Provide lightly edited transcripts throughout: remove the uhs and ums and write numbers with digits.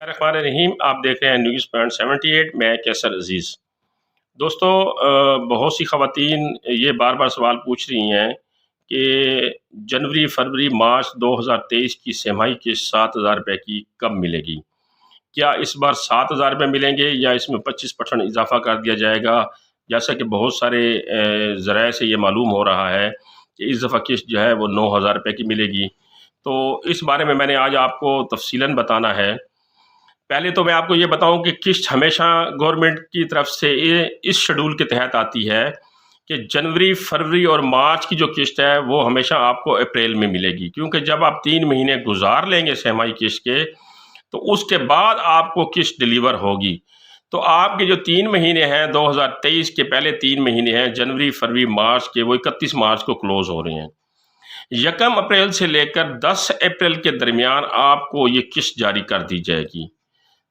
الرحمن الرحیم، آپ دیکھ رہے ہیں نیوز پوائنٹ 78 میں کیسر عزیز۔ دوستو، بہت سی خواتین یہ بار بار سوال پوچھ رہی ہیں کہ جنوری، فروری، مارچ 2023 کی سہ-ماہی قسط 7,000 روپے کی کب ملے گی؟ کیا اس بار 7,000 روپے ملیں گے یا اس میں 25% اضافہ کر دیا جائے گا؟ جیسا کہ بہت سارے ذرائع سے یہ معلوم ہو رہا ہے کہ اس دفعہ قسط جو ہے وہ 9,000 روپے کی ملے گی۔ تو اس بارے میں نے آج آپ کو تفصیلاً بتانا ہے۔ پہلے تو میں آپ کو یہ بتاؤں کہ قسط ہمیشہ گورنمنٹ کی طرف سے اس شیڈول کے تحت آتی ہے کہ جنوری، فروری اور مارچ کی جو قسط ہے وہ ہمیشہ آپ کو اپریل میں ملے گی، کیونکہ جب آپ 3 مہینے گزار لیں گے سہ-ماہی قسط کے تو اس کے بعد آپ کو قسط ڈیلیور ہوگی۔ تو آپ کے جو 3 مہینے ہیں 2023 کے پہلے 3 مہینے ہیں جنوری، فروری، مارچ کے، وہ 31 مارچ کو کلوز ہو رہے ہیں۔ 1 اپریل سے لے کر 10 اپریل کے درمیان آپ کو یہ قسط جاری کر دی جائے گی،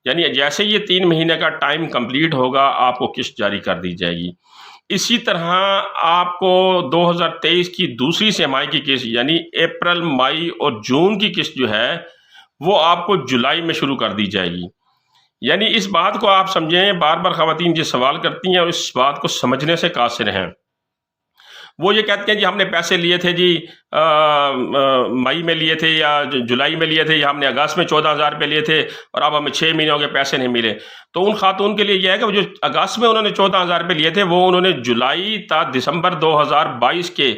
یعنی جیسے یہ 3 مہینے کا ٹائم کمپلیٹ ہوگا آپ کو قسط جاری کر دی جائے گی۔ اسی طرح آپ کو 2023 کی دوسری سہ-ماہی کی قسط یعنی اپریل، مئی اور جون کی قسط جو ہے وہ آپ کو جولائی میں شروع کر دی جائے گی۔ یعنی اس بات کو آپ سمجھیں، بار بار خواتین یہ سوال کرتی ہیں اور اس بات کو سمجھنے سے قاصر ہیں۔ وہ یہ کہتے ہیں جی ہم نے پیسے لیے تھے جی مئی میں لیے تھے یا جولائی میں لیے تھے، یا ہم نے اگست میں 14,000 روپے لیے تھے اور اب ہمیں 6 مہینوں کے پیسے نہیں ملے۔ تو ان خاتون کے لیے یہ ہے کہ وہ جو اگست میں انہوں نے 14,000 روپے لیے تھے وہ انہوں نے جولائی تا دسمبر 2022 کے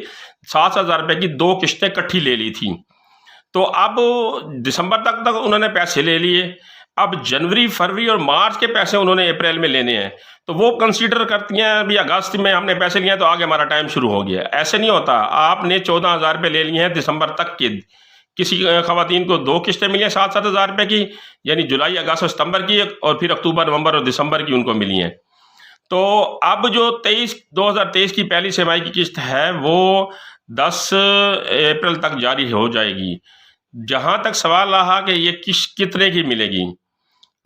7,000 روپے کی 2 قسطیں کٹھی لے لی تھیں۔ تو اب دسمبر تک انہوں نے پیسے لے لیے، اب جنوری، فروری اور مارچ کے پیسے انہوں نے اپریل میں لینے ہیں، تو وہ کنسیڈر کرتی ہیں ابھی اگست میں ہم نے پیسے لیے ہیں تو آگے ہمارا ٹائم شروع ہو گیا۔ ایسے نہیں ہوتا، آپ نے 14,000 روپے لے لیے ہیں دسمبر تک کے، کسی خواتین کو 2 قسطیں ملی ہیں 7,000 روپے کی، یعنی جولائی، اگست اور ستمبر کی، اور پھر اکتوبر، نومبر اور دسمبر کی ان کو ملی ہیں۔ تو اب جو 2023 کی پہلی سہ-ماہی کی قسط ہے وہ 10 اپریل تک جاری ہو جائے گی۔ جہاں تک سوال رہا کہ یہ قسط کتنے کی ملے گی،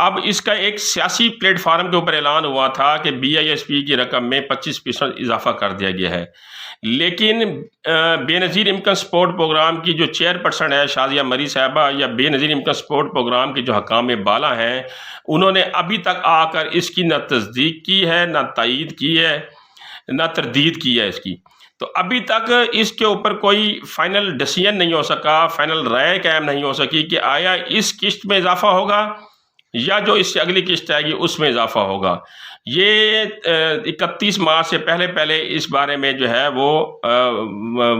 اب اس کا ایک سیاسی پلیٹ فارم کے اوپر اعلان ہوا تھا کہ BISP کی رقم میں 25% اضافہ کر دیا گیا ہے، لیکن بے نظیر انکم سپورٹ پروگرام کی جو چیئرپرسن ہے شازیہ مری صاحبہ، یا بے نظیر انکم سپورٹ پروگرام کے جو حکام بالا ہیں، انہوں نے ابھی تک آ کر اس کی نہ تصدیق کی ہے، نہ تائید کی ہے، نہ تردید کی ہے اس کی۔ تو ابھی تک اس کے اوپر کوئی فائنل ڈیسیژن نہیں ہو سکا، فائنل رائے قائم نہیں ہو سکی کہ آیا اس قسط میں اضافہ ہوگا یا جو اس سے اگلی قسط آئے گی اس میں اضافہ ہوگا۔ یہ 31 مارچ سے پہلے اس بارے میں جو ہے وہ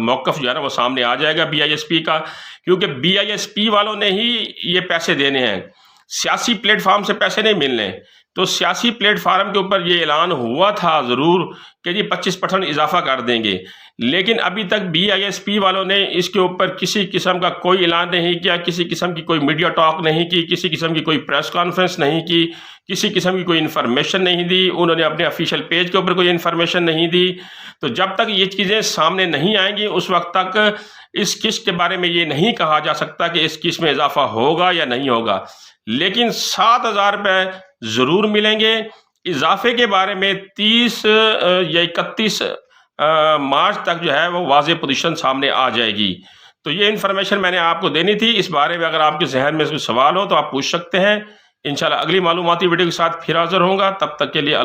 موقف جو ہے نا وہ سامنے آ جائے گا BISP کا، کیونکہ BISP والوں نے ہی یہ پیسے دینے ہیں، سیاسی پلیٹ فارم سے پیسے نہیں ملنے۔ تو سیاسی پلیٹ فارم کے اوپر یہ اعلان ہوا تھا ضرور کہ جی 25% اضافہ کر دیں گے، لیکن ابھی تک BISP والوں نے اس کے اوپر کسی قسم کا کوئی اعلان نہیں کیا، کسی قسم کی کوئی میڈیا ٹاک نہیں کی، کسی قسم کی کوئی پریس کانفرنس نہیں کی، کسی قسم کی کوئی انفارمیشن نہیں دی، انہوں نے اپنے آفیشیل پیج کے اوپر کوئی انفارمیشن نہیں دی۔ تو جب تک یہ چیزیں سامنے نہیں آئیں گی اس وقت تک اس قسط کے بارے میں یہ نہیں کہا جا سکتا کہ اس قسط میں اضافہ ہوگا یا نہیں ہوگا، لیکن 7,000 روپے ضرور ملیں گے۔ اضافے کے بارے میں 30 یا 31 مارچ تک جو ہے وہ واضح پوزیشن سامنے آ جائے گی۔ تو یہ انفارمیشن میں نے آپ کو دینی تھی۔ اس بارے میں اگر آپ کے ذہن میں کوئی سوال ہو تو آپ پوچھ سکتے ہیں۔ انشاءاللہ اگلی معلوماتی ویڈیو کے ساتھ پھر حاضر ہوں گا، تب تک کے لیے اللہ